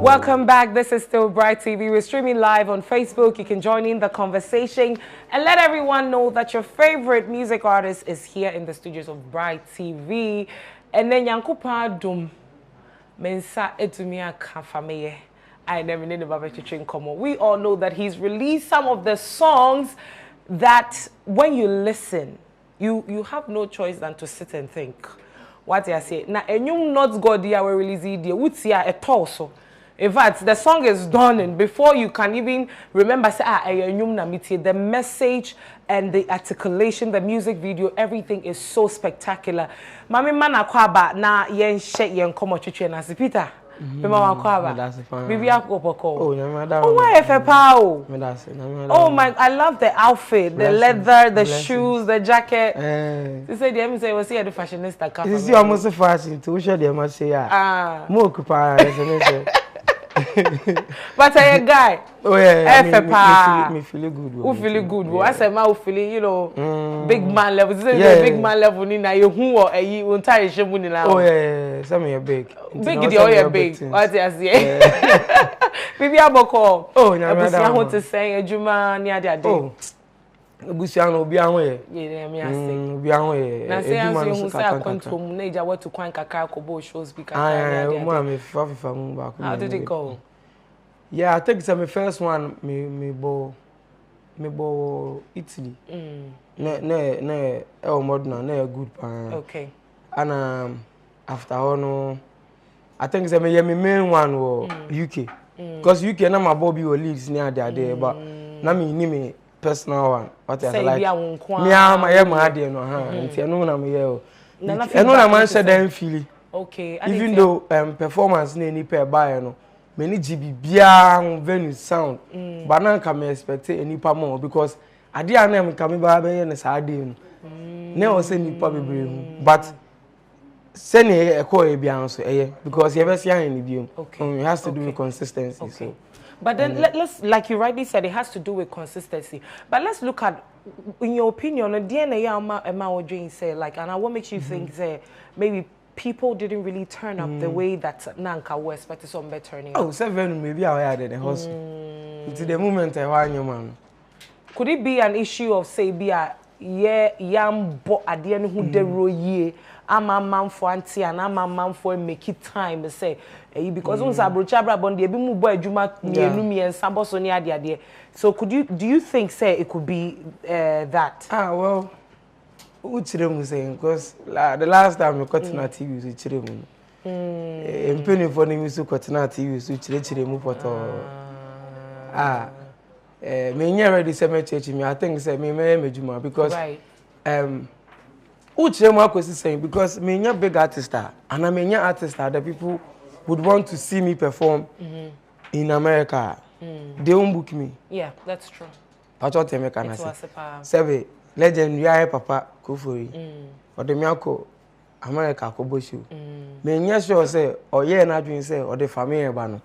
Welcome back. This is still Bryt TV. We're streaming live on Facebook. You can join in the conversation and let everyone know that your favorite music artist is here in the studios of Bryt TV. And then Yankupa Dum Mensa Etumia Fameye. I never need about to come on. We all know that he's released some of the songs that when you listen, you have no choice than to sit and think. What I say now, and you not go there will release it. What's here a torso. In fact, the song is done, and before you can even remember, say the message and the articulation, the music video, everything is so spectacular. Mami mana kwaba na yen shake yen komo chiche na Peter. That's fine. Oh, oh my! I love the outfit, the leather, the shoes, the jacket. You say the MC was here the fashionista. This is almost fashion. To show them, I say, more occupy. But a guy. Oh yeah, me feel good. Who feel good? I say, my feeling, you know, big man level. This is big man level. Nina, you who or you entire shabu nina. Oh yeah, some are big. Big, the oil big. What I say? Maybe I will call. Oh, no, I want to say a Juma near the day. Oh, Busiano be away. Yeah, me I say. Be away. Now say I'm saying who say I come to Muneja what to quite Kaka Kobo shows because how did it go? Yeah, I think it's my first one. Me bo Italy. Ne, modern, ne good pan. Okay. And after all, no, I think it's my main one was UK. Because UK na my Bobby will lives near there, but na me personal one. What I like. Me my idea no ha. Nti eno na me here. Eno na man say dem feel. Okay. Even though performance na any per buy no. Many GB bia venue sound. But now can me expect any pa more because I didn't know come ba be na sa dey. Na o say nipa bebre but send e call e bia so because you ever see any biom. It has to do with consistency. Okay. So. But then let's, like you rightly said, it has to do with consistency. But let's look at, in your opinion, the DNA say like, and what makes you think that maybe people didn't really turn up the way that Nanka was expected some better turning up? Oh, 7 maybe I had the hustle. To the moment I want your man. Could it be an issue of say be a yam bo at the end who de roye? I'm a man for auntie and I'm a man for make it time say because once I broach abroad the be boy juma me and samboso near the so do you think say it could be that? Well Uchiremu saying because the last time we got on TV was Uchiremu. Penny for the music got on TV was Uchiremu photo. Me never ready cemetery me I think say me juma because Uchiremu was saying because me a big artist and I mean artist the people would want to see me perform in America. They won't book me. Yeah, that's true. That's what they make an say. Legend, you papa, go for it. Or the Miako, America, Koboshu. Me, sure say, or yeah, not doing say, or the Fameye Bano.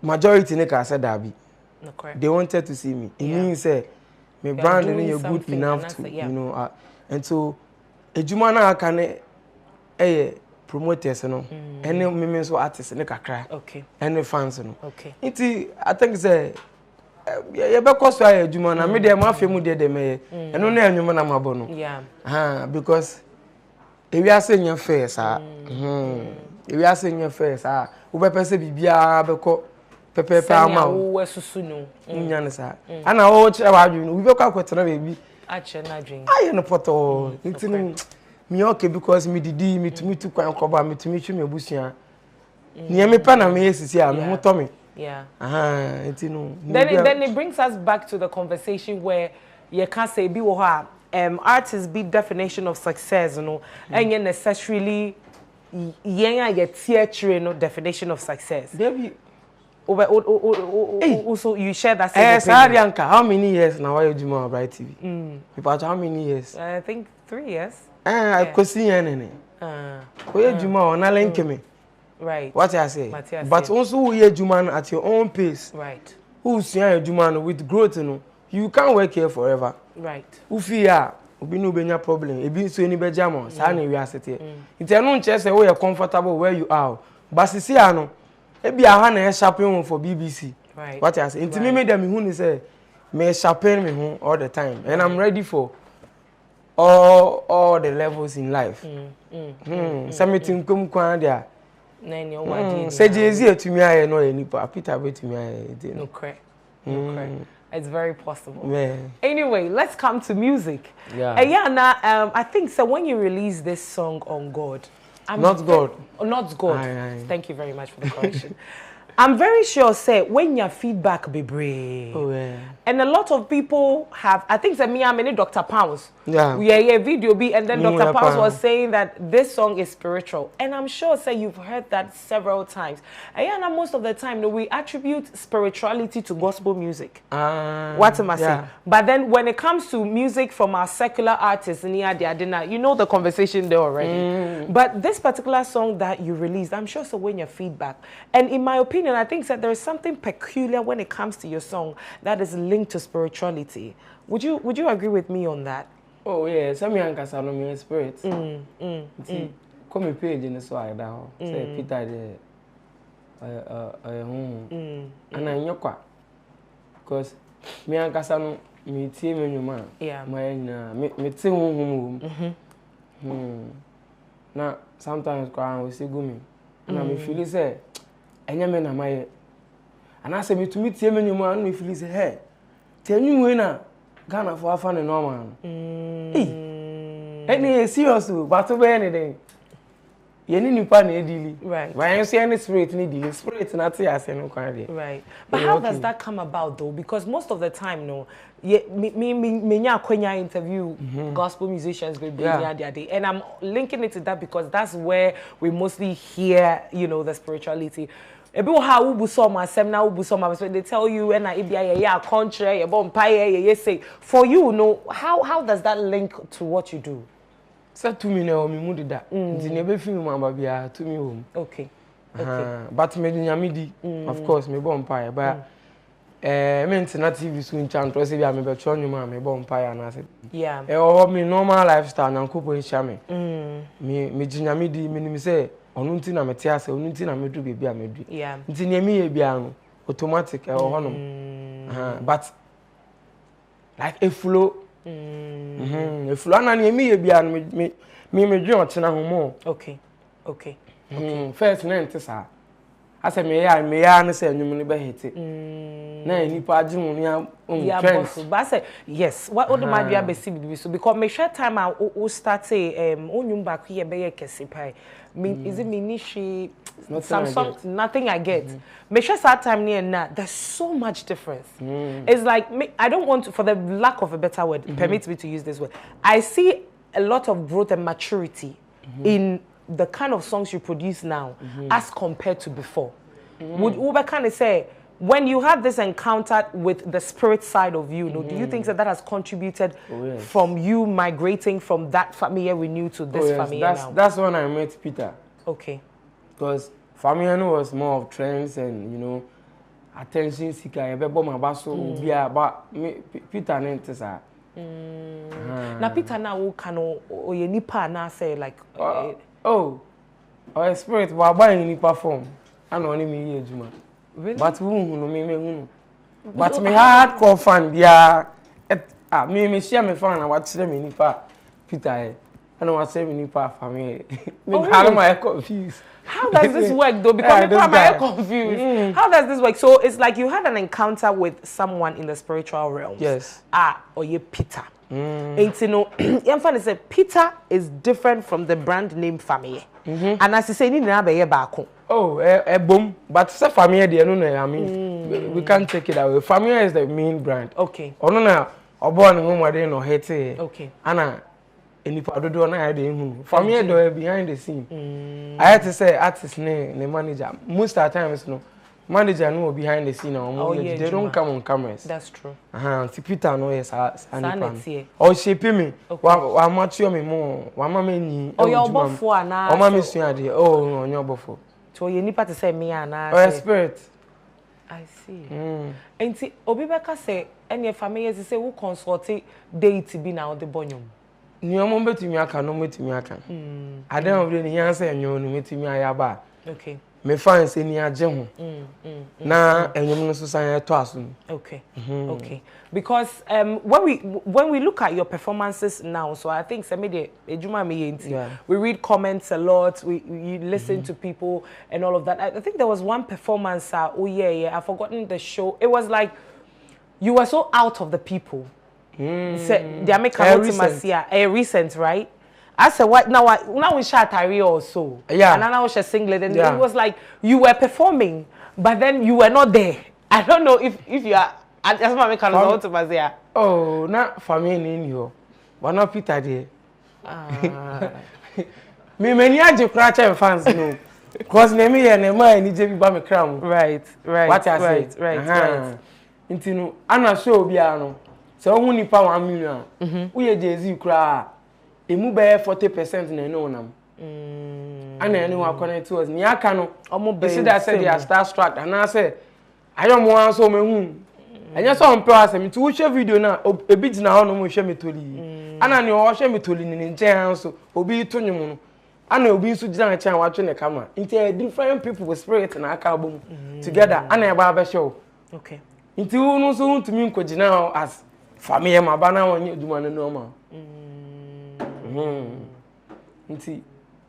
Majority Nika said Dabi. They wanted to see me. It means say, me brand and you're good enough to, you know, and so a Jumana can promoters, you know, and no means so artists in the cry. Okay. And the fans, you know. Okay. I think say. Yeah, because I do man, I made them mafia mu de me. And no na nyuma na mabono. Yeah. Because if we are saying your face, if we are saying your face, we be person bibia be ko pepe ama. Wo susu no. Nya ne sa. Ana wo che wa adwin, we be kwa kwetena baby. A che na adwin. Aye no poto. Ntinu me okay because me didi me tumi tu kwan koba me tumi twi me busua. Niye me pa na me yesisi a me ho to me. Yeah. Then it brings us back to the conversation where you can't say be artists be definition of success, you know, and you necessarily theatre definition of success. Baby. Also, you share that same opinion. How many years now are you doing on Bryt TV? About how many years? I think 3 years. I could see any. Where you on a link me? Right. What I say. But also we are Juman at your own pace. Right. Who's here Juman with growth, you know. You can't work here forever. Right. Ufia, ubi no benya problem. Ebi so any bejamo, sa na we are sit here. It's a non chest where you're comfortable where you are. But see ano, Ebi aha na sharpen for BBC. Right. What I say. Inti me dem who ni say me sharpen me who all the time, and I'm ready for all the levels in life. Something come kwan dia. Nani o say Jay-Z etumi aye no enipa, Peter betumi aye. No correct. No correct. It's very possible. Yeah. Anyway, let's come to music. Yeah. I think so when you release this song on God. Not God. Not God. Aye. Thank you very much for the correction. I'm very sure, say, when your feedback be brave. Oh, yeah. And a lot of people have, I think, me, I'm in Dr. Pounds. Yeah. We are a video be, and then Dr. Pounds was saying that this song is spiritual. And I'm sure, say, you've heard that several times. And most of the time, we attribute spirituality to gospel music. What am I saying? But then when it comes to music from our secular artists, you know the conversation there already. But this particular song that you released, I'm sure, so when your feedback. And in my opinion, I think that there is something peculiar when it comes to your song that is linked to spirituality. Would you agree with me on that? Oh yeah, some young kasa no me spirit. Come page in so I da. Say Peter the and I nyokwa. Because me young kasa no me tie me nyuma. Yeah. My me tie hum. Na sometimes kwa we say go me. Na me feel say enya me na my and I say me to meet tie me nyuma and me feel say hey. Tell you na Ghana for afa ne normal. Any serious but to be anything. You need nipa na edili. Right. Why you see any spirit need delay? Spirit na te ase no kwan dey. Right. But how does that come about though? Because most of the time, no, me akwenya interview gospel musicians baby the other day, and I'm linking it to that because that's where we mostly hear, you know, the spirituality. Ebi how ubu so ma sem na ubu so ma they tell you and I ya contrary ya bompire ya say for you no how does that link to what you do? Say to me na o mi mu dida. Nti na be film amba bia to me home. Okay. But me nyamidi of course me bompire but me na TV so nchantro se bia me be tro nyuma me bompire na say. Yeah. Me normal lifestyle na nkopo nhia me. Me ginyamidi me nim say onunti na mete ase onunti na medu bebia medu. Yeah. Nti na me ye bia no automatic honom. But like a flow a flow na me ye bia no me dwe otena homo. Okay. First na ntesa ase me ya na say anwum ne be hete na nipa agimu ne boss but say yes what do my bia be see so because me share time I start say onwum back here be kese pai is it me nishi nothing I get me share that time near na there's so much difference. It's like I don't want to, for the lack of a better word, permit me to use this word, I see a lot of growth and maturity in the kind of songs you produce now as compared to before. Would Uber kind of say when you had this encounter with the spirit side of you, do you think that has contributed from you migrating from that Fameye we knew to this Fameye now? That's when I met Peter. Okay. Because Fameye was more of trends and, you know, attention seeker. Everybody my basso but Peter nentesa. Now Peter now can o ye nipa na say like our spirit wa ba ni perform. I know only me here juma. Really? But me but me hardcore fan me share me fan and what say me nipa Peter I know what say me nipa Fameye. Me how am I confused? How does this work though? Because I'm confused. How does this work? So it's like you had an encounter with someone in the spiritual realm. Yes. Or you Peter. And you know, I'm say Peter is different from the brand name Fameye. And as you say, you never be back. Oh, boom. But say Fameye, they don't know. I mean, we can't take it away. Fameye is the main brand. Okay. Oh no, no. Born home where they no hate. Okay. Anna. Any part of the one I didn't Fameye do behind the scene. I had to say artist name manager. Most of the times, no manager no behind the scene. They don't come on cameras. That's true. See Peter no yes, or shape me. Wa mature me more. Wa mama ni. Oh, your before na. Oh, mama suade. Oh, no, your before. So you need to say me na. Oh, spirit. I see. And see, Obibeka say any Fameye say who consult deity be now the bonyum. Nyomo betimi aka no metimi aka. Adam of the nyansa enyo no metimi ayaba. Okay. me fans any agye ho na enyum no so san to aso. Okay. Okay. Because when we look at your performances now, so I think we read comments a lot, we listen to people and all of that. I think there was one performance I've forgotten the show. It was like you were so out of the people. They are making recent, right? I said, what now we shot Tyree also. Yeah. And now we shot singlet. And it was like you were performing, but then you were not there. I don't know if you are. That's what I can to Mazia. Oh, not Fameye in you. But not Peter there. Me many aje cracha fans no. Because me and my ni je bi me crown. Right. What I say. Right. Intinu ana show bia no. Se ohun nipa 1 million. Wo ye Jay-Z kra. Emu be 40% na no nam. Ana anyone connect to us. Ni aka no. Omo see that say they are starstruck and I say I don't want so me hu. Enya so on plan say me to share video na ebi gina ho no mo hwe metoli. Ana ne o hwe metoli ni nchen so obi to nyum no. Ana obi nso gina nchen watwe ne kama. Inti different people with spirit na aka abom together ana e ba be show. Okay. Inti unu so ntumi nkogina as Fameye ma ba na wonye aduma no normal. Nti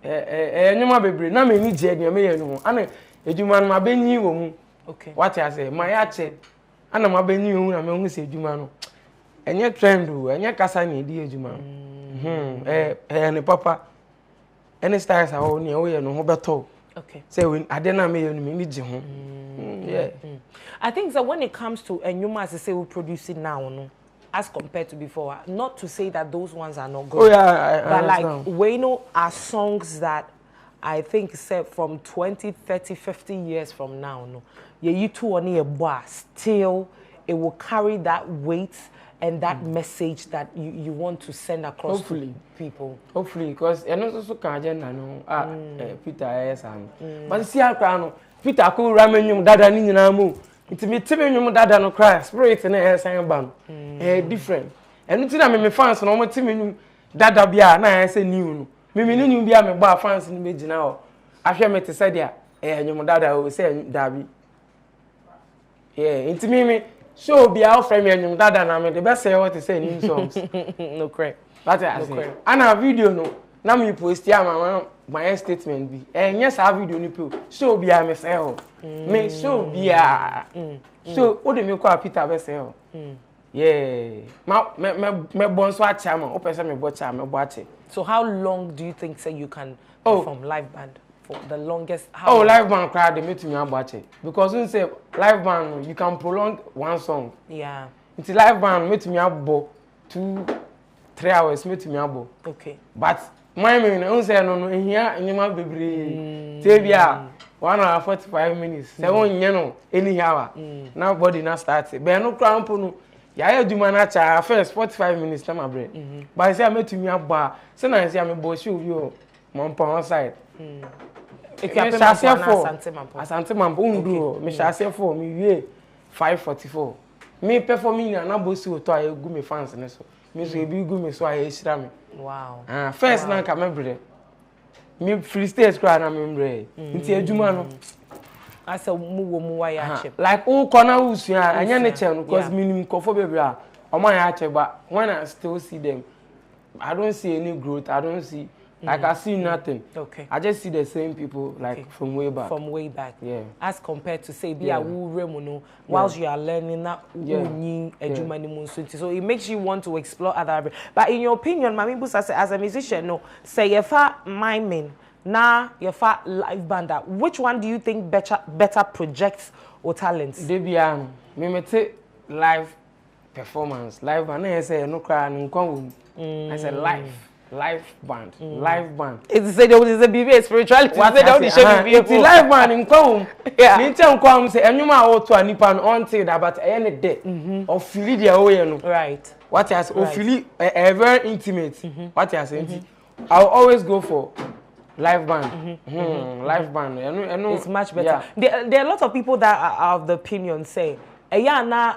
enyuma bebre na me ni je de me ye no ana aduma no ma benyi wo mu. Okay. What I say, my ache, ana ma benyi hu na me hu se aduma no. Enye trend o, enye kasa ni di aduma. Ne papa. Any styles a ho ni o ye no ho beto. Okay. Say when ade na me ye no me ni je ho. Yeah. I think that when it comes to enyuma as I say we produce it now no, as compared to before, not to say that those ones are not good. Oh yeah, but like we know are songs that I think say from 20, 30, 50 years from now no. You two on a bar still it will carry that weight and that message that you want to send across to people. Hopefully, because I know so can agenda no Peter yes but see how no Peter ko ramenyum dada ni nyina mu ntimi timenyum dada no cry spirit na esan ban different enu ti na me fans no mo timenyum dada bia na say new no me nyum bia me ba fans ni megina ho ahwe me te say dia nyum dada o say dabi yeah ntimi me show bia o frame nyum dada na me the best say what to say new songs no correct that's it. No ana video no na me post ya my statement be yes I video ni pe show bia me say ho me show bia so o de me kwa Peter be say ho yeah me bon so acha ma o pese me bo cha me bo ache. So how long do you think say you can perform live band for the longest? How live band crowd they make me abo ache because when say live band you can prolong one song. Yeah, it's live band make me abo 2-3 hours make me abo. Okay, but my me no say no here nyama bebre te bia 1 hour 45 minutes say won nye no any hour now body na start be no cramp no ya aduma na cha first 45 minutes na my brain but say me to me aba say na say me bo show you mon on side if you happen to asante mampo undu me sha say for me wie 5:44 me performing na bo si to egu me fans ne so me so ebi gu me so aye shira me. Wow. First na ka me bre me free stage cry na me bre nti aduma no asa mu wo mu wa ya che like o corner usua anya ne che no cause minimum kofo bebre a o man ya che but when I still see them I don't see any growth. I don't see like I see nothing. Okay. I just see the same people like from way back. From way back. Yeah. As compared to say be a wu remuno whilst you are learning that so it makes you want to explore other. But in your opinion, Mami Busa as a musician, no, say if I miming now your live band, which one do you think better projects or talents? Debian, me mete live performance, live band. I say no cry, no come. I said live band. It's say there is a BB spirituality. What say don't show me it's live band in come. Yeah. Me tell come say enyuma o to anipa no until that but any day. Or feel dia o ye no. Right. What I say o feel very intimate. What I say I'll always go for live band. Live band. It's much better. Yeah. There are a lot of people that are of the opinion say, na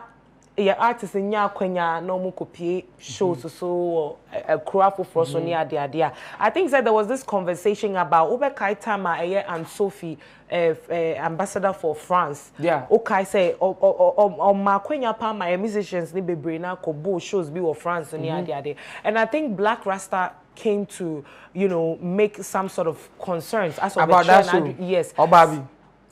yeah, artists in ya kwenya no mu copy shows so a crowd for so near the. I think that there was this conversation about Ube Kaitama and Sophie, ambassador for France. Yeah. Okay, say o ma kwenya pa my musicians ni bebre na kobo shows be of France near the. And I think Black Rasta came to, you know, make some sort of concerns as about that show. Yes. Obabi.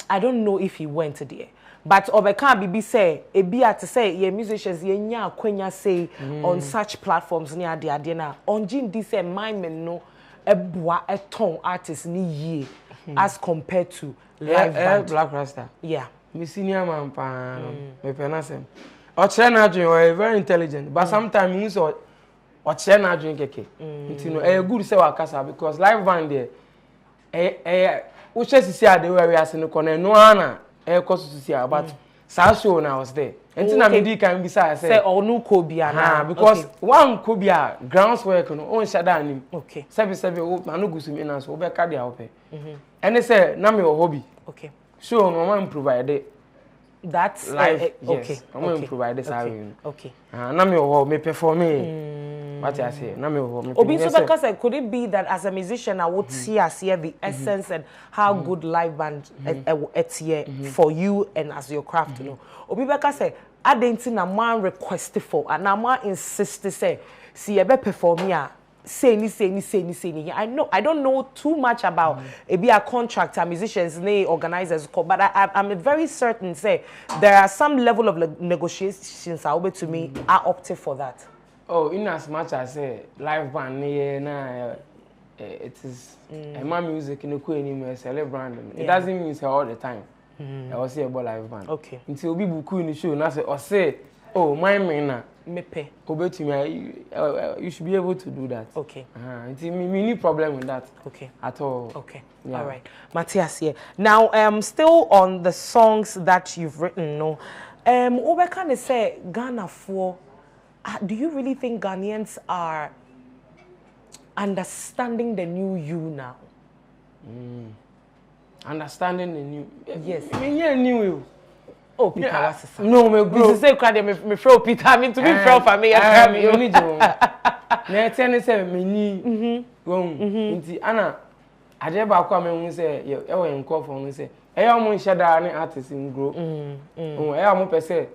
I don't know if he went there. But Obeka Bibi say, a beer to say, ye musicians, ye nya kwenya say on such platforms near the Adena. On Jim this my men no a bois a ton artist ni ye as compared to live band. Black Rasta. Yeah. Me senior man me penasem. Ochena Adwin were very intelligent, but sometimes you so Ochena Adwin keke. You know, good say wakasa because live band there we just see the way we are seeing the no ana cost to see but show now was there. And then I can be say or no Kobia because one Kobia grounds work no on shadan. Okay. 7 I no go to me now so be carry out. And they say na me hobby. Okay. So no man provide that's life. Okay. Yes. I'm going to provide this. Okay. Na me perform. What I say? Na me Obi so because could it be that as a musician I would see us here the essence and how good live band it's here for you and as your craft, you know. Obi because say I didn't na man request for and na man insist say see ebe perform here. Say ni. I don't know too much about be a contractor, musicians, organizers, but I'm very certain say there are some level of negotiations are open to me. I opted for that. Oh, in as much as say live band it is my music in the queen celebrate. It doesn't mean say all the time. I was say about live band. Okay. Until we book in the show, and I say or say, oh my man. Me pay. You should be able to do that. Okay. Me need problem with that. Okay. At all. Okay. Yeah. All right. Matthias here. Now, still on the songs that you've written, no. What can I say? Ghana for. Do you really think Ghanaians are understanding the new you now? Understanding the new. Yes. I mean, yeah, new you. Oh, Peter, what's this? No, me grow. This is say credit me throw Peter. I mean to be throw for me. I me only do. Na tell say me ni. Nti ana ade ba kwa me hu say e we nko for hu say e ya mo nheda ne artist ngro. E ya mo pese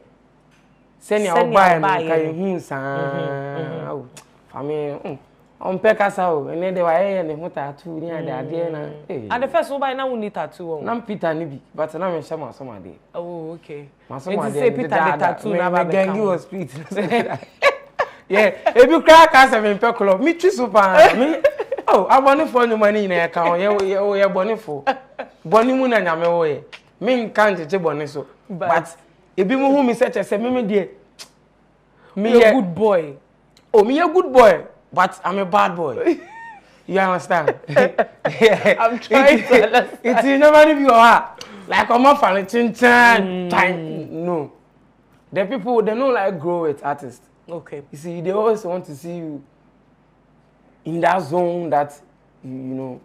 seni a oba na kai hu san. For me on pe kasa o ene de wa ne hu tattoo ni ade na. And the first oba na uni tattoo. Na Peter ni bi but na me shama so ma de. Oh, okay. And say Peter the tattoo na ba gangi was street. Yeah, if you crack as a me club, me too super. Me oh, I want for no money in account. Yeah, bonny for. Bonny mu na nyame wo ye. Me can't che bonny so. But if you who me such as me dear. Me a good boy. Oh, me a good boy, but I'm a bad boy. You understand? Yeah. I'm trying to understand. It's never be like I'm not fan time. No. The people they don't like grow with artists. Okay. You see, they always want to see you in that zone that you know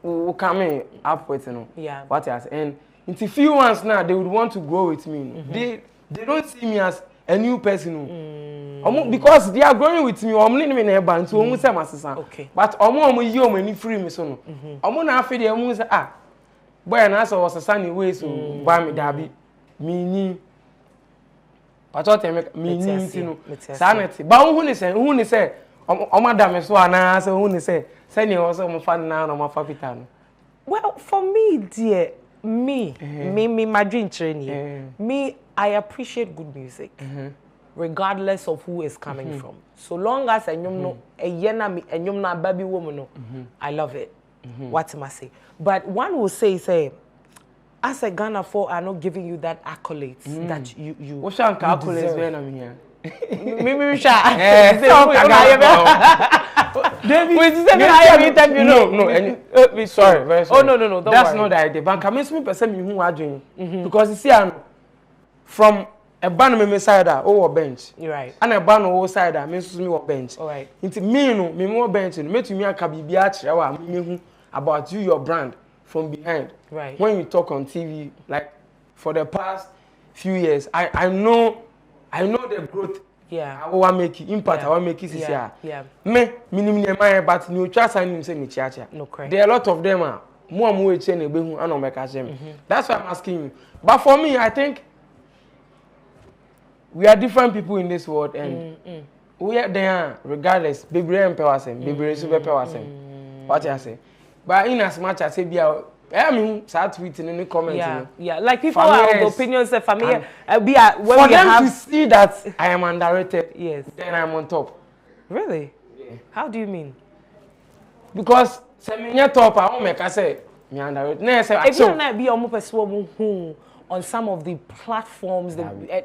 who coming up with, you know. Yeah. What else? And into few ones now they would want to grow with me. They don't see me as a new person. Because they are growing with me. I'm not in a band, so I'm say my sister. Okay. But I'm you many free me so no. I'm not afraid I'm say boy and I was a sunny way so buy me dabi me ni. I thought I make me ni you know. Sanity. But who say madam so ana so who say send you also my fan now my papita no. Well, for me dear, me my dream training. Me I appreciate good music. Regardless of who is coming from. So long as enyum na baby woman no, I love it. What am I say? But one will say as a Ghana for are not giving you that accolades that you what shall accolades when I'm here? Me sha. David, no. Sorry, very sorry. Oh no, that's not the idea. But can me person me who are doing because you see from a ban me side or bench. You're right. And a ban or side me me bench. All right. Into me no me more bench me to me a kabibia me about you your brand from behind. Right. When you talk on TV like for the past few years I know I know the growth. Yeah. I want make impact. I want make it. Yeah. Me minimum my but new trust and him say me chiacha. No correct. There are a lot of them are more chain and I know make That's why I'm asking you. But for me, I think we are different people in this world and we are there regardless. Baby empowersem, baby super empowersem. What I say. But in as much as I say I mean, start tweeting in the comments. Yeah. Like people have opinions that Fameye be when for we them have to see that I am underrated. Yes. Then I'm on top. Really? Yeah. How do you mean? Because say me top, I won't make I say me underrated. No, say if you not be on some of the platforms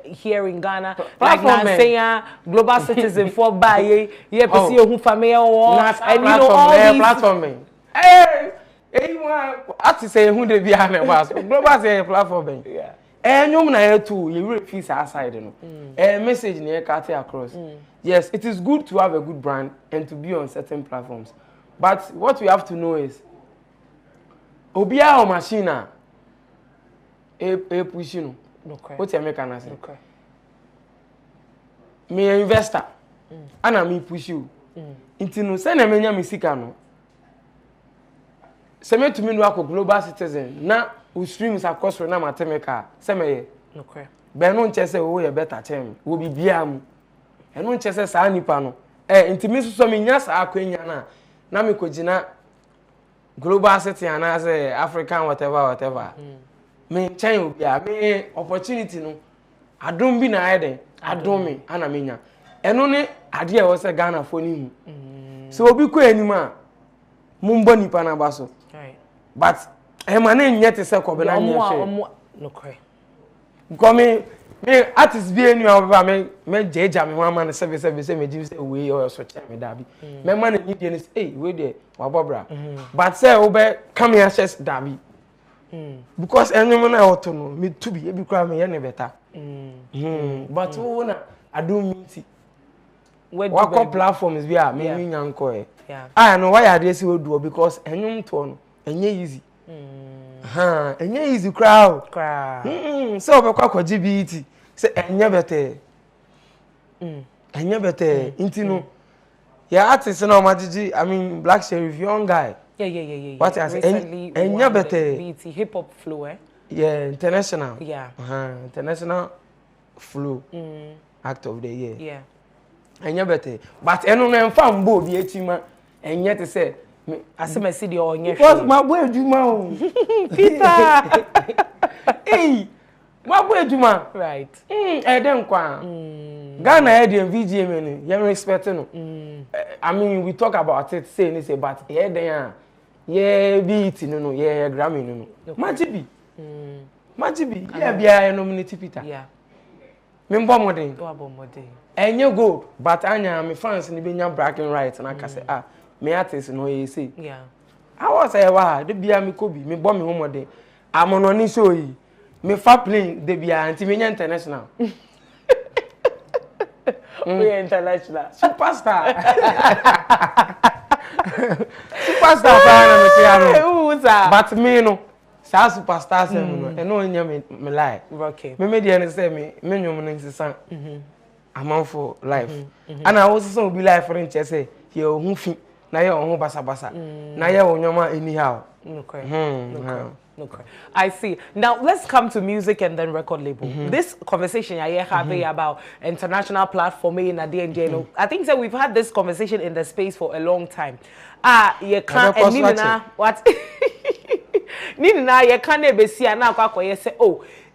here in Ghana, like Nansenya, Global Citizen for Baye, yeah, but see who Fameye and you know all these platform. Hey. Anyone, I to say who they be on about global say platform. Yeah. And you na too, you will feel outside, you know. A message near cut across. Yes, it is good to have a good brand and to be on certain platforms. But what we have to know is Obia or machine a push you. Okay. What you make an answer? Okay. Me investor. And I me push you. Into no send a menya misika no. Seme to me no akọ Global Citizen na o streams across na matemeka semeye okay be no nche se wo ye better chem wo bibia mu e no nche se saa nipa no ntimi so me nya saa akwanya na me kogina Global Citizen na say African whatever me chen obia me opportunity no adom bi na ayede adom me ana menya eno ne ade e wo se Ghana fo ni hu so obi ko anima mumbo nipa na baso. Right. But emane nyete se ko be na nyehwe. No correct. Because me artist bi enu aba me jeja me mama na sebe say me give say we or so che me dabi. Me man ni die ni say we there wa bobra. But say we be come here chest dabi. Because enyum na oto no me to bi e bi kra me ye ne beta. But we na adom minti. What platforms we are me nyanko e. Yeah. I know why I dey see we do because enyum to no enye easy. Enye easy crowd. So be kwa GBT say enye bete. Enye bete. Inti no. Yeah, artist no majiji, I mean Black Sheriff young guy. Yeah. What I say enye bete. BT hip hop flow Yeah, international. Yeah. International flow. Act of the year. Yeah. Enye bete. But eno no emfa mbo bi etima enye te say asema si de onye because my boy aduma o Peter hey my boy aduma right den kwa Ghana e dey VGM ni you respect no I mean we talk about it say but here den yeah beat no yeah Grammy no Majibi yeah bia nominate Peter yeah me mbo modern enye gold but anya me fans ni benya bragging right na ka say me artist no ye say yeah I was say wa de bia me kobi me bo me homode amono ni show yi me fa playing de bia anti me nya international we international superstar na me say but me no sa superstar say no e no nya me lie okay me dey na say me nyom no nsisan amount for life and I also be life for nche say ye ohun fi na ye ohun basa na ye onyoma anyhow okay I see. Now let's come to music and then record label. This conversation I have about international platform in Adie I think that we've had this conversation in the space for a long time. You can't what Nina you can't be see na kwa say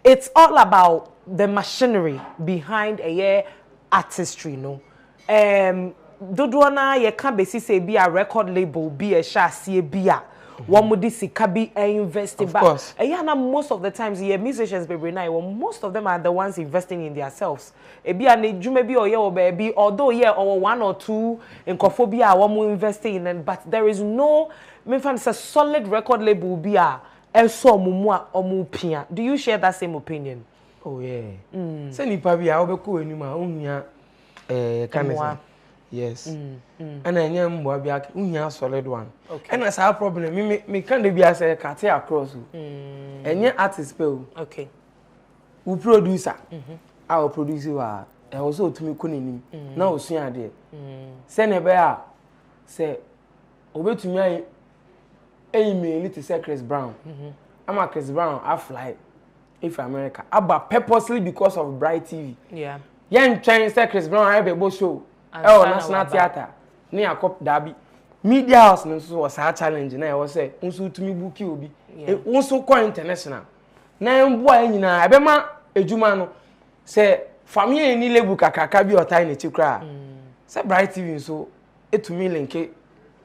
it's all about the machinery behind a artistry no dodoana ye can be say be a record label be a chassis be a one mudi sika be investing but most of the times yeah musicians baby now most of them are the ones investing in themselves e be an edwuma bi oye o baby although yeah or one or two enkophobia one investing in and but there is no me find it's a solid record label be a so mumu a omupia. Do you share that same opinion? Oh yeah. Say nipa bi a obeko enuma ohia kanesa. Yes. And enye mbo bia ohia solid one. Okay. And as our problem me can dey bia say cut across. Enye artist pe o. Okay. We producer. Our producer wa also to me kunim na osua ade se ne be a se obetumi email to say Chris Brown ama Chris Brown I fly if America aba purposely because of Bryt TV yen trying say Chris Brown I be bo show national theater ne akop dabi media house no so was a challenge na e was say unso tumi buki obi unso ko international na mbo anyina e be ma ejuma no say Fameye ni lebu kakaka bi otai ne chikra say Bryt TV so etumi link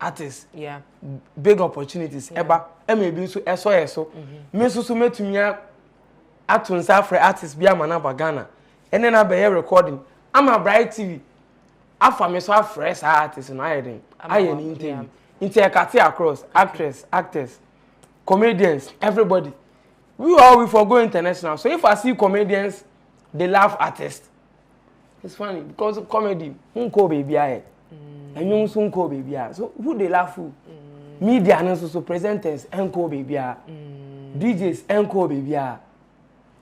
artists big opportunities eba maybe so eso me so metumi atunsa for artists bi amana bagana ene na be recording ama Bryt TV afa me so afresh artists no ayeden aye ni interview intercate across actors comedians everybody we for go international. So if I see comedians they laugh artists. It's funny because of comedy. Unko baby aye. And you unko baby aye. So who they laugh who? Media and so presenters unko baby aye. DJs unko baby aye.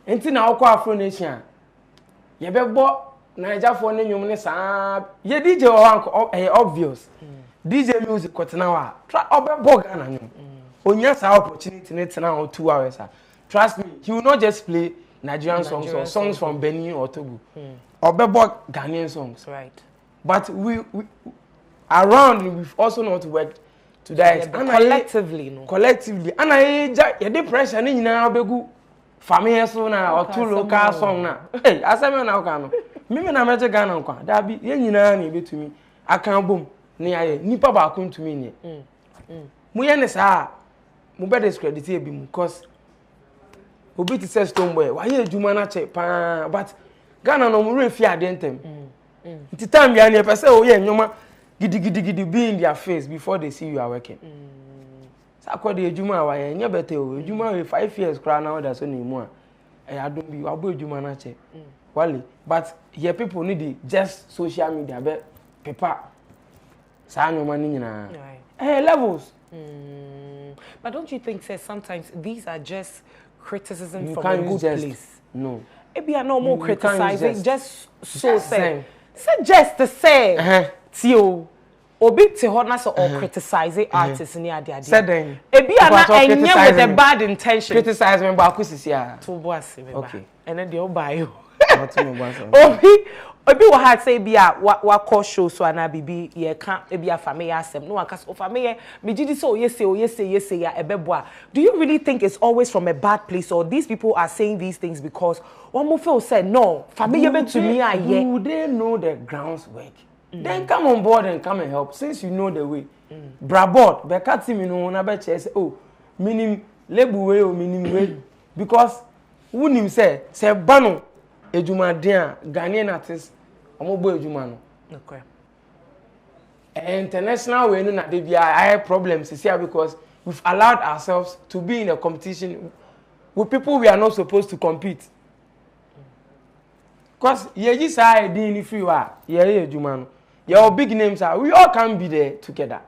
Enti na okwa Afro Nation. Ye bebo Naija for ne nyum ne sa. Ye DJ o obvious. DJ music kotena wa. Try obebo Ghana nyum. Onya sa opportunity ne tena on 2 hours. Trust me, he will not just play Nigerian songs or songs from Benin or Togo. Or Ghanaian songs. Right. But we around we've also not worked to that collectively, no. Collectively. And I pressure ni na obegu Fameye so na or two local song na. Hey, aseme na oka no. Mimi na meje Ghana nkwa. Da bi ye nyina na ebetumi aka bom ne aye nipa ba ko ntumi ne. Mu ye ne sa mu be discredit e bi mu cause obi ti say stone boy why ejuma na che pa but Ghana no mu refi adentem nti time ya na e pese o ye nyoma gidi be in their face before they see you are working sa kwa de ejuma wa ye nya bete o ejuma we 5 years kra na order so na mu a e adom bi wa bo ejuma na che wale but here people need just social media be paper sa nyoma ni nyina levels but don't you think say sometimes these are just criticism you from a good place? No. It be a normal criticizing just so say just to say Tio obi te hona so or criticizing artists ni ade ade. Said it be na enye with a bad intention. Criticize me ba akusisi a. To boase me ba. Okay. And then they all buy you. Obi wa had say bia wa call show so na bibi ye kan e bia Fameye asem no aka so Fameye me gidi so yes ya ebeboa. Do you really think it's always from a bad place or these people are saying these things because one more feel said no Fameye be to me aye? Do they know the grounds work? Then come on board and come and help since you know the way. Brabot be kat me no na be che say oh minim lebu way o minim way because wunim say bano ejuma dia Ghanaian artists omobo ejuma no okay international way no na dey be I problems here because we've allowed ourselves to be in a competition with people we are not supposed to compete because ye ji say dey in free wa ye ejuma no your big names are we all can be there together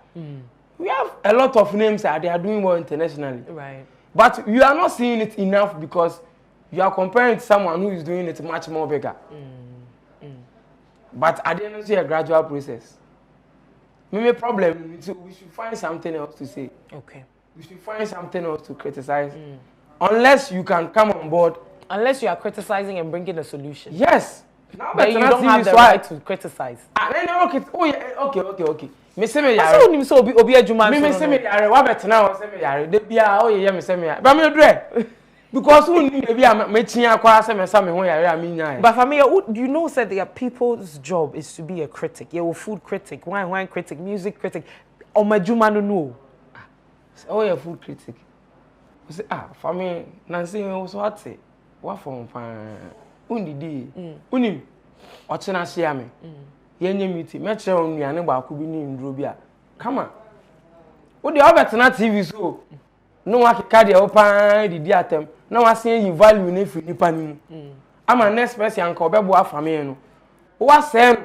we have a lot of names that they are doing well internationally right but you are not seeing it enough because you are comparing to someone who is doing it much more bigger. But at the end of the day, a gradual process. Maybe a problem, we should find something else to say. Okay. We should find something else to criticize. Unless you can come on board. Unless you are criticizing and bringing a solution. Yes. Now but you don't have the right to criticize. Okay. Oh yeah. Okay. Me say me yare. I say obi adwuma. Me say me yare. Wa bet na o say me yare. De bia o ye me say me yare. Ba me dre. Because who need to be a metia kwa say me say me ho yare a me nya. But Fameye, you know said their people's job is to be a critic. You food critic, wine critic, music critic. O majuma no. Oh yeah, food critic. You say for me Nancy we so what say. What from undidi. Unim. Ochena share me. Yenye meeting. Me chere onuane ba ko bi ni nduro bi a. Come on. Wo de obetena TV so. No wa kika de opan didi atem. Na wa sen yi value na fi nipa ni mu. Ama next person anka obebo afame no. Wa sen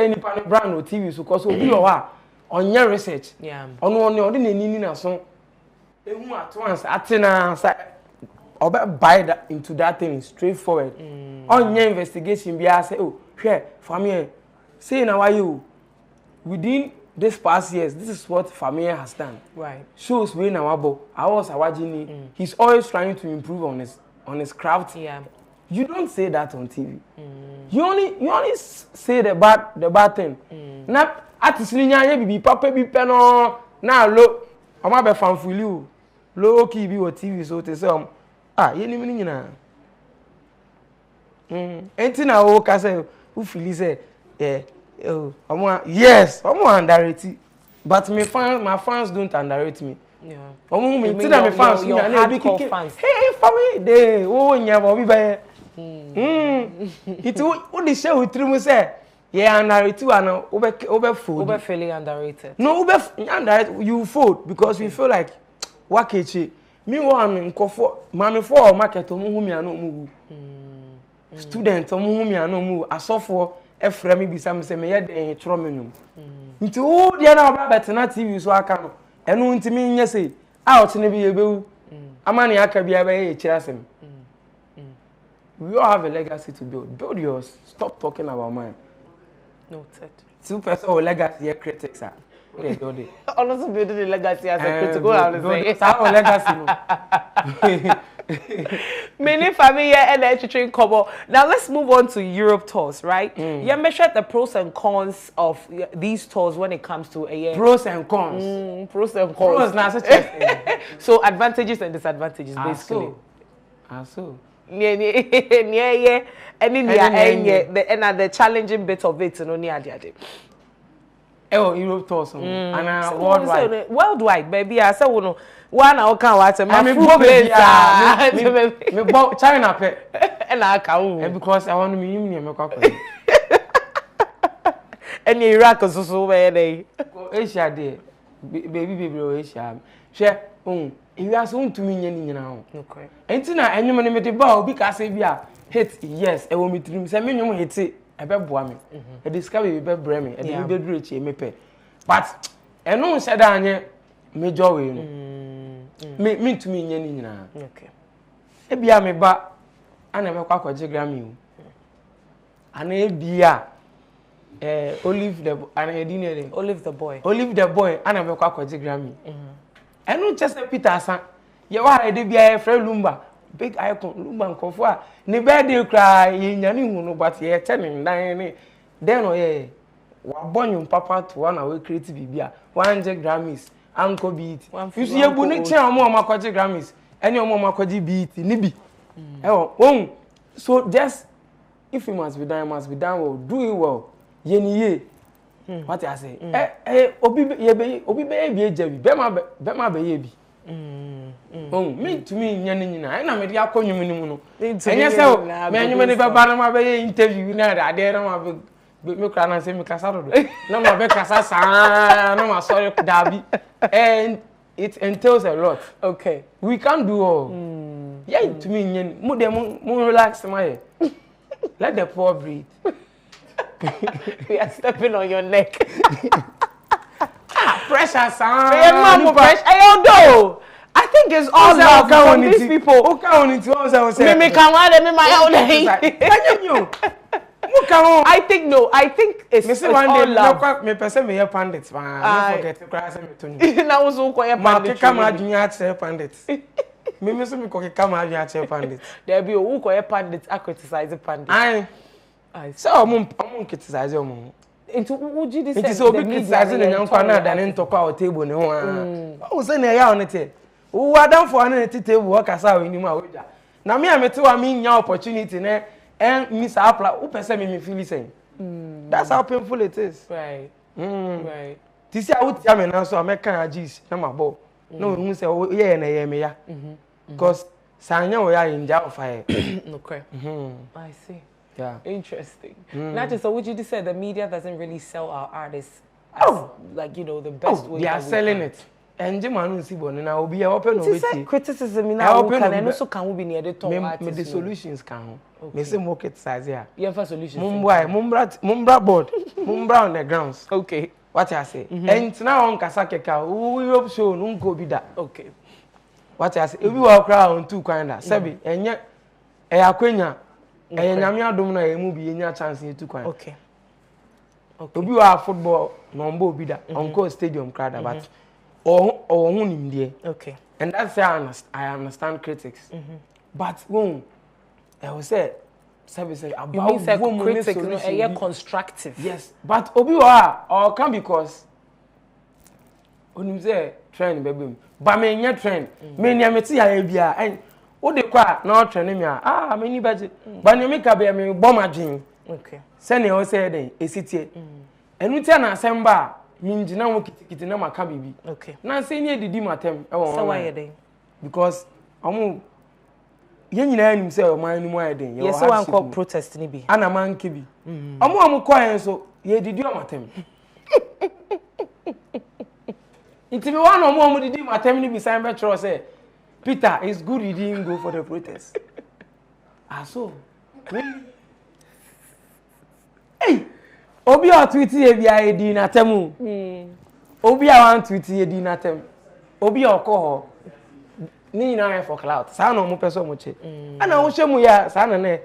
nipa no brand no TV so cause obi o wa onye research. Yeah. Ono odi na nini na so. Ehu at once atena sa obe buy that into that thing straightforward. Onye investigation bi a say oh Here, Fameye, say now why you within this past years, this is what Fameye has done. Right. Shows we now about I was watching. He's always trying to improve on his craft. Yeah. You don't say that on TV. You only say the bad thing. Na artist ni nya bibi papa bi pe no na lo o ma be fanfuli o low key bi o TV so te say ye ni nyina enti na o ka say who feel say yes underrate but my fans don't underrate me. Yeah. Me ti na me fans your hardcore fans. Hey Fameye dey nya bo bi ba it would show with three say yeah underrated and over food. Over feeling underrated. No, over underrated you food because you feel like wakechi. Me one nkofo mami for market omo hu mi ano mu. Student omo hu mi ano mu asofo efra me bisa me say me ye den tro me num. Nti o dia na oba betena TV so aka no. Enu nti me nya say out ne bi yebewu. Amani aka bia ba ye kira sem. We all have a legacy to build. Build yours. Stop talking about mine. Noted. 2 person or legacy critics are. Also building the legacy as a critical. Our legacy. Many Fameye and the couple. Now let's move on to Europe tours, right? You measured the pros and cons of these tours when it comes to a pros and cons. Pros and cons. Pros now such as so advantages and disadvantages basically. So. And the challenging bit of it, Europe tours and worldwide. Worldwide, baby. I said, one hour can watch me China and I can't because I want to meet me. And Iraq is so bad. Asia there, baby, Asia. Share, if you are soon to me, now. Okay. And now, and you may be bow because if you are hit, yes, I will meet him. Say, minimum hit it. I bet Boami. A discovery be Bremy, and you be rich, me pay. But, and no said, I me joy. Me to me, Yenina. Okay. It be a me back, I never quack a Grammy. And it be Olive the boy. Olive the boy, I never quack a Grammy. And not just a Peter, you are a DBI friend Lumba, big icon, Lumba and Kofa. Never cry, you but ye telling Diane. Then, oh, yeah, born you papa to 1 hour creative Bibia, 100 Grammys, Uncle Beat. You see a bonnet chair more Macoji Grammys, and your more Macoji Beat, Nibi. Oh, so just if you must be done, well, do it well. Yenny. What I say? Obi baby, Jebby, Bema baby. Me to me, Yanina, and I'm a diaco, you minimum. And yes, so, man, you may never ban my interview. I dare not me cry and say, me Casado. No, my Becassa, no, my sorry, Darby. And it entails a lot. Okay. We can't do all. Yeah, to me, more relax, my let the poor breathe. We are stepping on your neck. Pressure, son. Pressure. I don't know. I think it's all love from these people. I think no. I think it's all love. Me person me hear pandits. Me forget to cry. Me na was who call pandits. Come out junior pandits. Me me so me come out junior pandits. There be who call pandits. I criticize the pandits. I so I'm criticize you. Into would you say? It is so big criticizing the young partner than in talk our table. No, I was saying ya on it. Who are done for an table work as I in my way. Now me I met I mean your opportunity and Miss Apla who person me feel saying. That's how painful it is. Right. Right. This year I would tell me now so I make kind of G's. No my boy. No who say oh yeah and yeah me ya. Because Sanya we are in jail fire. Okay. I see. Yeah. Interesting. Not just so would you just say the media doesn't really sell our artists as like the best way they are selling it. And Jimanu Sibon and I will be open over criticism in our can and also can we be near the top artists. The solutions can. Me say market size here. Yeah, for solutions. Mumbra board. Mumbra on the grounds. Okay. What I say. And now on Kasakeka, we hope so no go be that. Okay. What I say. If we walk around 2 kinda. Sebi and yet Akwenya nyame adom na emu bi enya chance yetu kwan okay obi wa football no mbo obi da onko stadium crowd but oh hu nimdie okay and that's how I understand critics but when I was say service about you mean say critics no constructive yes but obi wa or can because onim say trend bebem ba me nya trend me nya me ti ya bia and o de kwa na o trend me me ni baje ba ni me ka be me bom adwen okay se ne o say den esitie enu ti na asemba mi ngina ho kitikiti na maka bibi okay na se ni edidi matem e won so why den because omo ye nyina anim se o man ni mu ayeden yes so one call protest ni bi ana man ke bi omo ko yen so ye didi o matem It's me one more did my time be sign better say Peter it's good you didn't go for the protest. So hey Obi a tweet e bia e di na temu. Obi a wan tweet e di na tem. Obi a ko ho ni na for cloud. Sa na mo peso mo che. Ana wo hwemu ya sa na na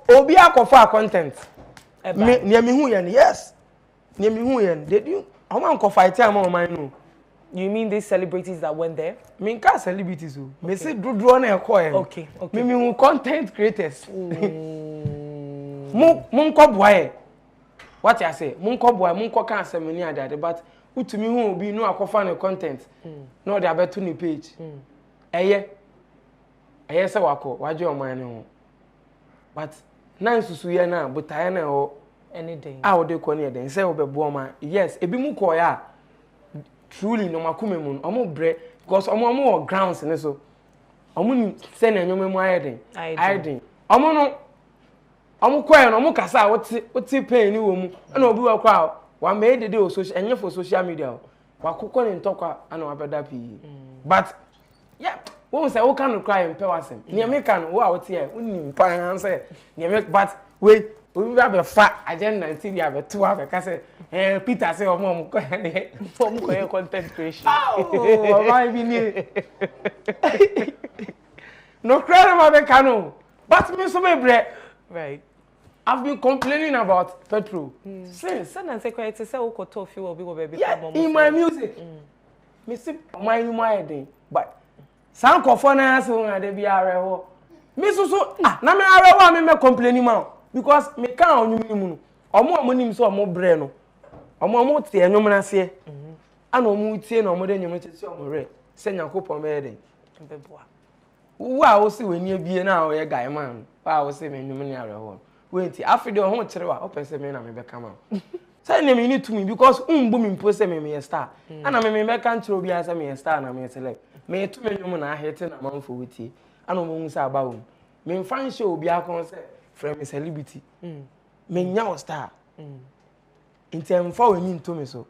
Obi a ko for content. Me me hu ye yes. Me hu ye did you o man ko fight am o man no. You mean these celebrities that went there? Me can't celebrities. Me say do na ekọ. Okay. Me who content creators. Mun ko boy. What you say? Mun ko boy, mun ko kan asem ni adade but utumi hu obi no akofa ne content. No dey abeto ni page. Eye say wako, waje o man ne ho. But na nsusu ye na botaye na ho anything. Wo dey ko ne den say wo bebo ma. Yes, ebi mu ko ya. Truly no makume mu omo bre because omo grounds ne so omo ni se na enwome mu ayeden omo koye no omo kasa woti pain ni wo mu na obi wa kwa wa me dede o social enye for social media wa kokko ni ntokwa ana wa beda pi but yeah wo say wo kan cry mpe wasem ne me kan wo a wote e woni mpa han say ne me but we obi ba be fa agenda nti bia be to afa ka say Peter say omo ko ne form ko content creation oh my bi ni no credit ma be kanu but me so me bre right I've been complaining about petrol since and say quite say wo ko to fi wo bi wo be in my music me see my den but san kofo na aso na de bia re ho me so na me are ho me complaining ma because me kan onyum mu no omo nim so omo bre no omo tie enyum na se ana omo tie na omo de enyum tie omo re se nyankopon be den beboa wa wo se weni abie na wo ye guy man wa wo se me enyum ni are ho wenti afide o ho kire wa o pese me na me be kama say na me need to me because umbu me mpo se me star ana me be kan tro bia se me star na me select me to me enyum na ahete na manfo witi ana omo hu se aba wo me fan show bia kon se from a celebrity me nya o star nti emfa wani nto me so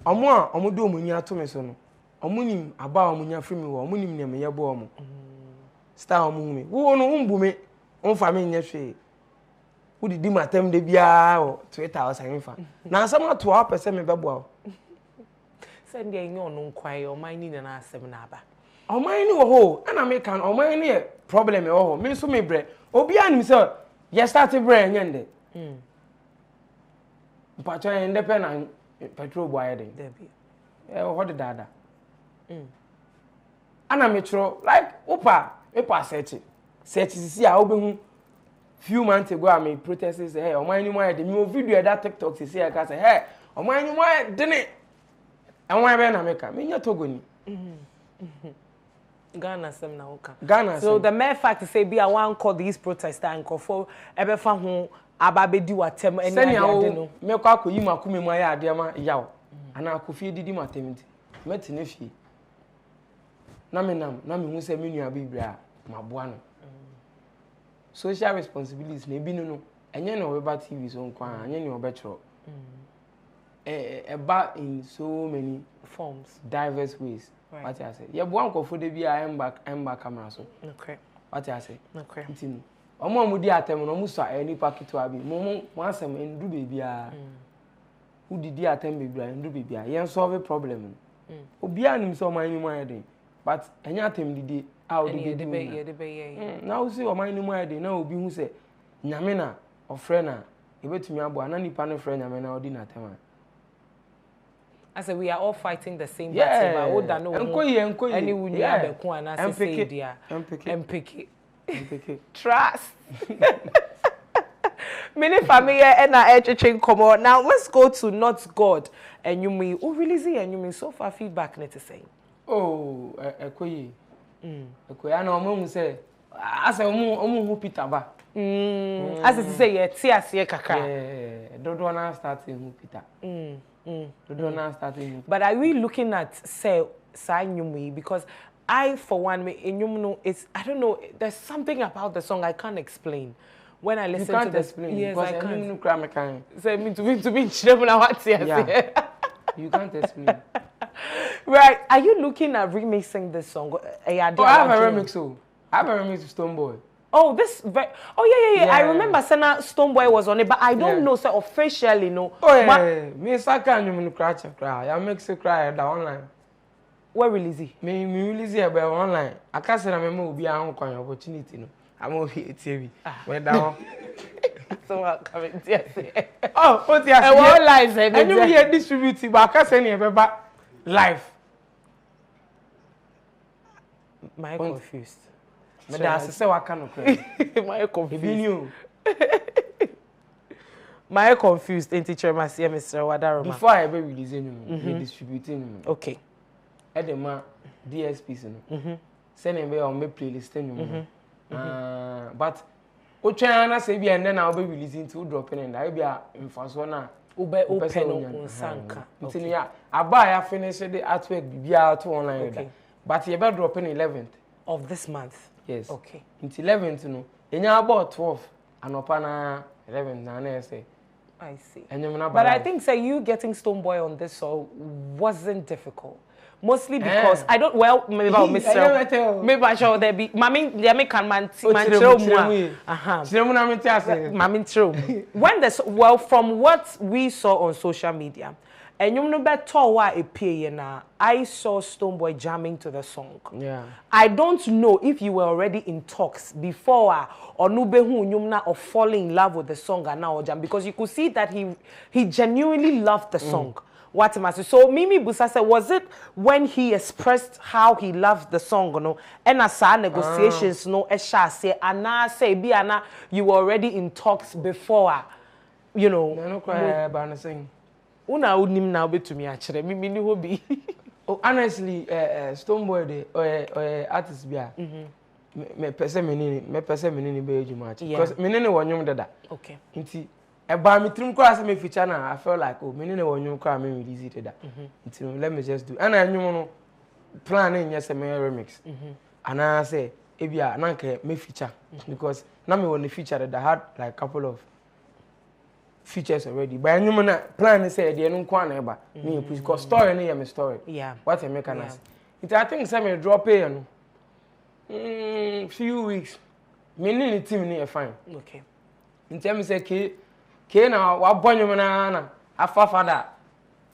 omo do omo nya to me so no omo nim aba omo nya free me wo omo nim ne me yebo omo star omo hu me wo no umbu me onfa me nya hwe wo di matem de bia o 2000 infa na asem ato a pese me bebo o send dey nyo no kwai o man ni na asem na aba o man ni wo ho ana me kan o man ni problem e wo ho me so me bre obi anim say you start bre nyende mpacho independent petrol boy dey what the dada ana me tro like opa search see a obehu few months ago I me protesters say hey o man ni mo dey me video that TikTok say I say hey o man ni mo dey ne anwa be na me ka me nya togoni Ghana sem na oka. Ghana. So the mere fact to say be I wan call these protesters and call for ebe fa ho ababedi watem any ade no. Me kwa akoyi makume mu aye ade ma yawo. Ana akofie didi matem nti. Meti ne fie. Na me hu se me nua bibra maboa no. Social responsibilities na ebi no enye na Obeba TV so nkwa enye na obetro. Eba in so many forms, diverse ways. Right. What I say? Yeah, one for the be I am back camera so. Okay. What I say? Okay. Ntinu. Omo mu di atem no mu so any packet to abi. Mo asem endu baby a. Who did di atem baby a endu baby a. Yen solve problem. Obi anim so man ni mo ayede. But enya atem didi a o didi be. Yeah. Now see o man ni mo ayede na obi hu say nyame na ofre na ebetumi abo ana nipa no frɛ nyame na odi na tema. I said we are all fighting the same battle. But no, any wunya beku ana say dia. MPK. Trust. Many family and education come on. Now let's go to Not God and you mean who release and you mean so far feedback net to say. Oh, Ekoyi. Ekoyi ana omo say asa omo hu Peter ba. As it say yeah, ti ase kakra. Dodo na starting hu Peter. But are we looking at say Nyumi because I for one it's I don't know there's something about the song I can't explain when I listen to the explain yes because I can't say me to be children what yeah. You can't explain. Right, are you looking at remixing this song? I have a remix. I have a remix of Stoneboy. Oh, yeah. I remember Senna Stoneboy was on it, but I don't know, so officially, no. Oh, yeah. Me, Saka, you cry. I make you cry online. Where release it? Me release it online. I can't say I'm going to be an opportunity, no. I'm over here, TV. Went down. So I'm coming to oh, what you say? What lies? And you hear distributed, but I can't say anything live. Am I confused? But that's say what kind of crazy. My confused. My confused. Teacher, my Mr. Wadaroma. Before I ever release any, distributing. Okay. At the DSPs, send me on my playlist. But what China say be and then I'll be releasing two dropping and I'll be in first one. Open on Sanka. I buy a finish the artwork be out online. But you better dropping 11th of this month. Yes. Okay. Until 11th, no. And you about 12 and upon 11th, I say. I see. And but I think say you getting Stoneboy on this song wasn't difficult. Mostly because I don't maybe about Mr. Maybe I show there be Mami there me can man when this from what we saw on social media and you know better why I saw Stoneboy jamming to the song. Yeah. I don't know if you were already in talks before or or falling in love with the song and now jam because you could see that he genuinely loved the song. What am I saying? So Mimi Busa said, was it when he expressed how he loved the song, no? And as negotiations, no, say, Anna say, be Anna, you were already in talks before, you know. No, cry about sing. Una unim now be to me actually. Mimi ni hobby. Oh, honestly, Stoneboy the artist be me person me be ejuma because me ne wonyum dada. Okay. Nti eba me trim kwa say me feature na I felt like oh me ne wonyum kwa me release it dada. Nti let me just do. And I no plan in yes me remix. And I say ebia na nke me feature because na me want the feature that I had like couple of features already. But I na plan say the no kwa na eba. Me because story na my story. Yeah. What I make an ask. I think say me drop here no. Few weeks. Me ni team ni fine. Okay. Nti me say ke na wa bonyum na afa father.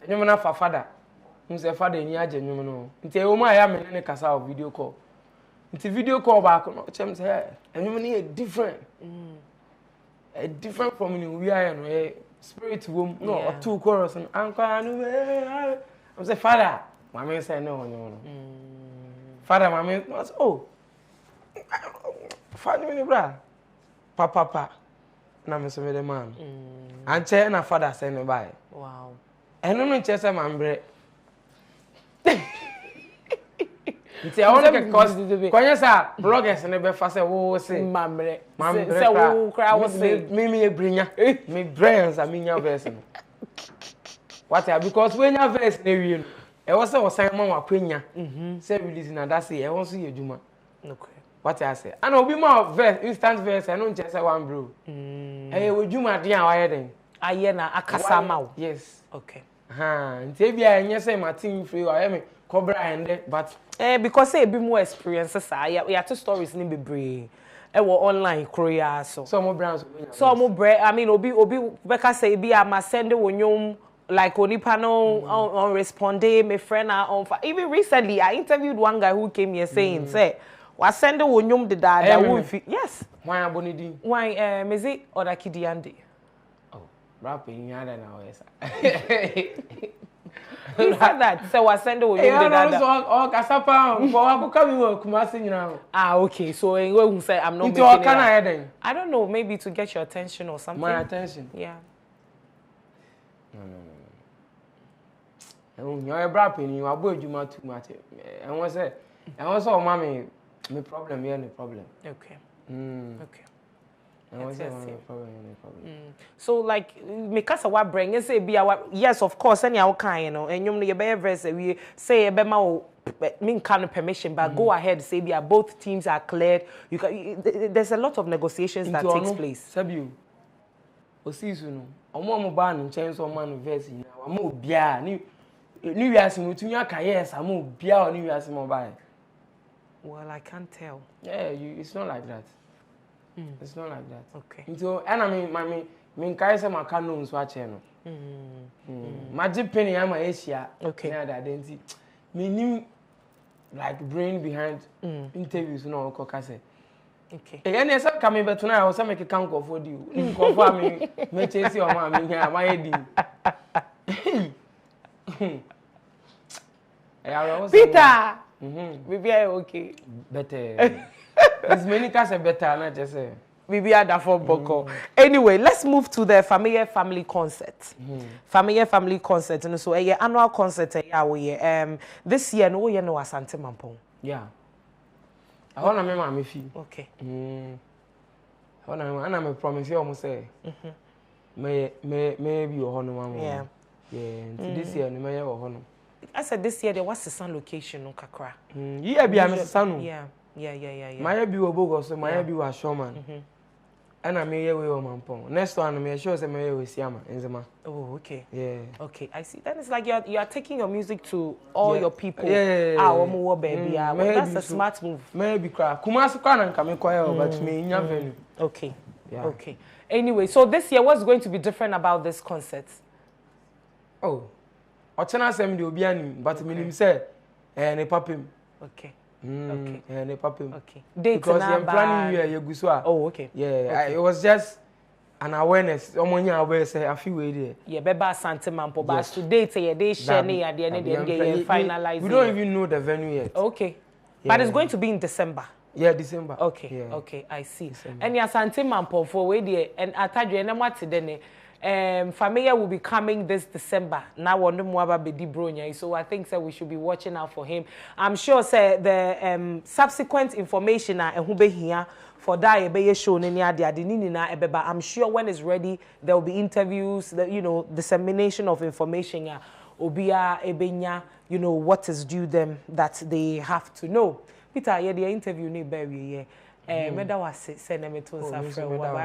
Nyum na afa father. Me say father ni age nyum no. Nti e wo ma ya me ne kasa o video call. Nti video call back no chem say nyum ni different. Different from you we are no spirit wom no or two chorus and anko anu I'm say father. Mama say no no. Father mama oh father me bra papa na me so me the man anche na father say no buy wow eno no che say mambre nti I want to cause kwanya sa bloggers ne be fa say wo say mambre say wo kra wo say me ebrinya me brains a minya verse no what because when your verse na wie no e wo say wo say man wa kwanya say release na that say e won so ye djuma okay what I say and obi more verse instant verse I no che say one bro eh wo djuma de an wa ye den aye na akasa ma wo yes okay nti e bia enye say my team free wa ye me cobra ende but because say be more experiences ya to stories ni bebre e wo online korea so mo brands I mean obi beka say be am send wonyom like onipa no on responding my friend on even recently I interviewed one guy who came here saying say wa send wo nyum de da wo fi yes wan abonidi wan mezi oda kidiande oh rap in yada na wesa he said that so wa send wo nyum de da so o kasapa for abuka mi wo kumase nyina okay so we who say I'm not making it I don't know maybe to get your attention or something my attention yeah You're a rap in you, I bought you too much. And what's it? And what's all, mommy? My problem, yeah, no problem. Okay. Okay. And what's it? Problem. So, like, because of what bring you say, be our yes, of course, any our kind, you know, and you know, you better verse we say a bema mean kind of permission, but go ahead, say, be both teams are cleared. You can, there's a lot of negotiations that takes place. Sabu, o see, you know, I'm more ban and change on man verse, you know, I'm more beer. New Year's in Mutunya Kayes, I'm more beer or New Year's mobile. Well, I can't tell. Yeah, it's not like that. It's not like that. Okay. So, and I mean, Kaisa Macano's watching. Magic penny, I'm a Asia. Okay. Yeah, that identity. Me new like brain behind interviews, no, Cocase. Okay. And yes, I'm coming back tonight. I was make a count for you. You for me, me chase your mom here, my head. Peter! Maybe I okay. Better. There's many cars are better, not just say. Maybe I da for Boko. Anyway, let's move to the Fameye family concert. Fameye family concert. And so a annual concert this year no year no Asante Mampong. Yeah. I want to remember my fee. Okay. I want to promise you almost say. Maybe you honor mama. Yeah. Yeah. This year no may honor. I said this year there was a sun location no kakra. Yeah, be a son. Yeah. My be a bogo, so my be a showman. And I may away on Mampong. Next one, I may show them with Siama in Zama. Oh, okay. Yeah. Okay, I see. Then it's like you are taking your music to all your people. Yeah. Our baby. Well, that's a smart move. Maybe cry. Kumasi can come quiet, but me in your venue. Okay. Yeah. Okay. Anyway, so this year, what's going to be different about this concert? Oh, Ochana Sam de Obiani, but me say, and a papim. Okay. Okay. And a papim. Okay. Dates because I'm planning you Guswa. Oh, okay. Yeah, okay. It was just an awareness. Someone here aware say I feel way there. Yeah, Beba Sante Mampo, but today say they share at the end of the day finalize. We don't even know the venue yet. Okay. Yeah. But it's going to be in December. Yeah, December. Okay. Yeah. Okay, I see. December. And your Sante Mampo for way there and Atadre and what then Fameye will be coming this December. Now on the Mwaba Bedi Bronya. So I think we should be watching out for him. I'm sure the subsequent information and who be here for that be shown in the I'm sure when it's ready there will be interviews, dissemination of information obia ebenya, what is due them that they have to know. Peter, the interview ni bury I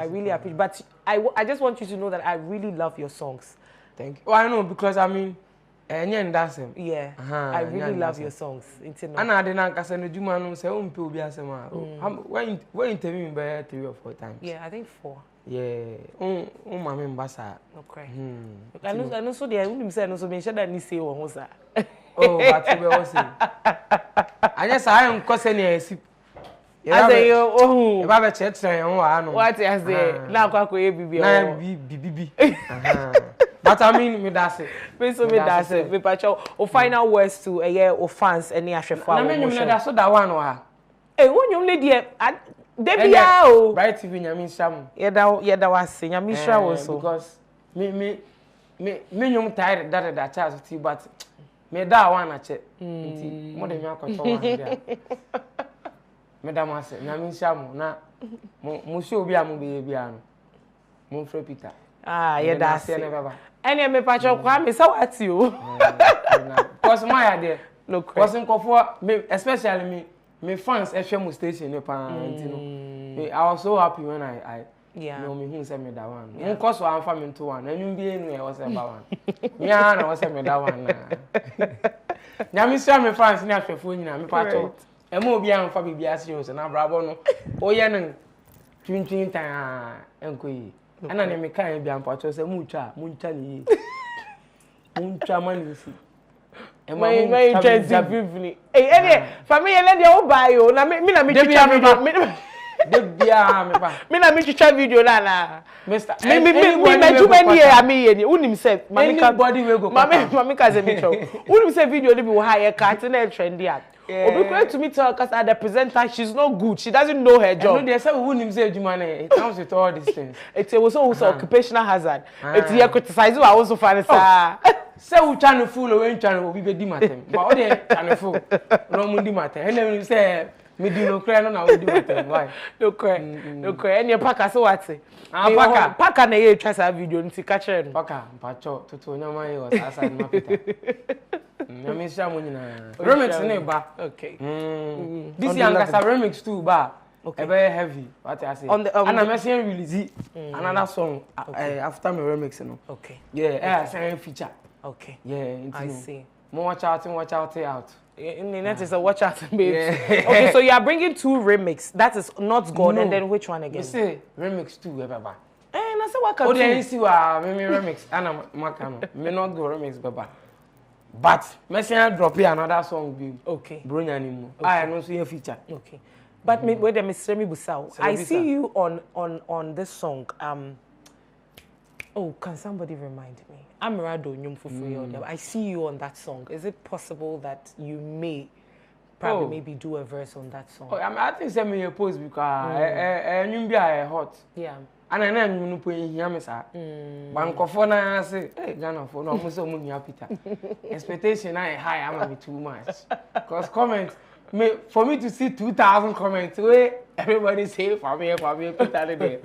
really appreciate, but I just want you to know that I really love your songs. Thank you. Well, I know because I mean, yeah, I really love your songs. And I didn't say no Jumano say when interviewing by 3 or 4 times. Yeah, I think 4. Yeah, my members. Okay. I know so they wouldn't say no so mention that ni say oh, but we all say. I guess I am causing I say oh, if I have a church, what I say now, BB. But I mean, me that's it. Me pacho. O final words to o fans any ashrefa. Na me nyum na so that one o ha. Eh, wonyum le de debia o. Bryt TV nyame sham. Yeda wase nyame shra wo so. Because me nyum tired that chance to but me da one na che. Nti mo de me akoto one dia. Madam ase nyame sham na mo show obi am be bia no. Mo frɛ Peter. Yeda ase. Any me pacho kwa me say what you. Because my idea. Look. Because me especially me fans FM station ne pa ntino. I was so happy when I know me who say me that one. Mo cause so am fa me to one. Anyu bi enu e was say ba one. Me na was say me that one na. Nyame sia me fans ni ahwefo nyina me pacho. E mo obi am fa bibia ase yo na brabo no. Oye no twintwin tan enkoyi. Ana ne me kan bia mpacho se mu twa ni. Mu twa manisi. My just vividly. Hey, any Fameye let you buy you. Na me na me chicha video na. Mister. Me juma ni e ami ye ni. Unim say anybody will go. Mami ka say me show. Unim say video ni be high cat na trendy at. Obi credit to me tell cause the presenter she's not good. She doesn't know her job. No, they say we unim say juma na. It comes with all these things. It was also occupational hazard. It here criticize I also find sir. Say we channel full or we channel we be di matem. But all the channel full. No mundi matem. And then we say me do no cry no na we di matem. Why? No cry. No cry. Any paka so what say? Paka na ye try video nti ka kire no. Paka mpacho toto nyama ye was asa ma pita. Nyame sha mo nyina. Remix ne ba. Okay. This year Ankasa remix too ba. Okay. Very heavy. What I say? And I'm messing release another song after my remix no. Okay. Yeah, same feature. Okay. Yeah, I see. More watch out. In the net is a watch out, babe. Okay, so you are bringing 2 remix. That is Not God, and then which one again? You say remix 2, baba. Na say what can? Oh, then you see what me remix. Ana makano. Me Not God remix, baba. But Messi drop here another song, babe. Okay. Bronya ni mo. I know see your feature. Okay. But wait, Mr. Busau. I see you on this song. Oh, can somebody remind me? Amirado Nyumfufu. I see you on that song. Is it possible that you may probably maybe do a verse on that song? Oh, I think send me a post because Nyumbia hot. Yeah. And I know you put in here, Missa. Bankofo na say, hey, Ghana for no muso money Peter. Expectation I high, I'm be too much. Because comments, for me to see 2,000 comments, where everybody say for me, Peter today.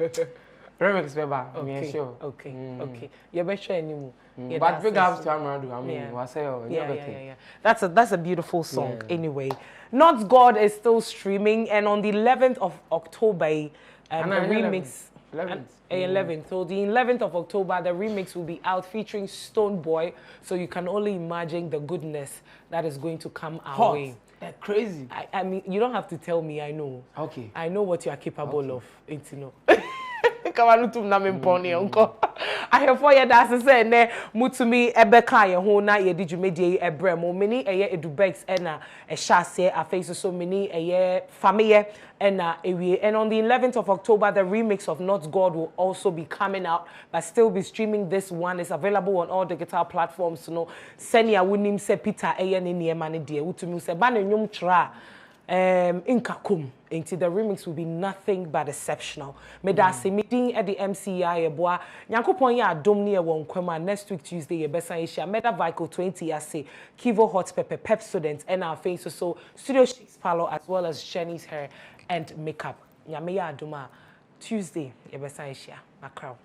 Remix, beba. Okay. Sure. Okay. Okay. You better share anymore. But big ups to Amirado. I mean, what say? Yeah. That's a beautiful song. Anyway, Not God is still streaming, and on the 11th of October, the remix. 11th. So the 11th of October, the remix will be out featuring Stone Boy. So you can only imagine the goodness that is going to come our way. That's crazy. I mean, you don't have to tell me. I know. Okay. I know what you are capable of. It's no. Kawanutum na memponi onko. I have 4 years that say ne mutumi ebeka ye ho na ye di dwumedie ebre mo meni eye edubex ena e hyase afase so many eye Fameye ena ewie. And on the 11th of October the remix of Not God will also be coming out but still be streaming. This one is available on all digital platforms. You know senia wonim se Peter eye ne niema ne die utumi se ba ne nwum tra inkakum into the remix will be nothing but exceptional. Medasi meeting at the MCI eboa nyankopon ya adom ne won kwama next week Tuesday ye besa Asia Meda Vical 20 ase Kivo Hot Pepper Pep Students and our face so Studio Shakes Palo as well as Jenny's hair and makeup. Nyame ya adoma Tuesday ye besa Asia Macau.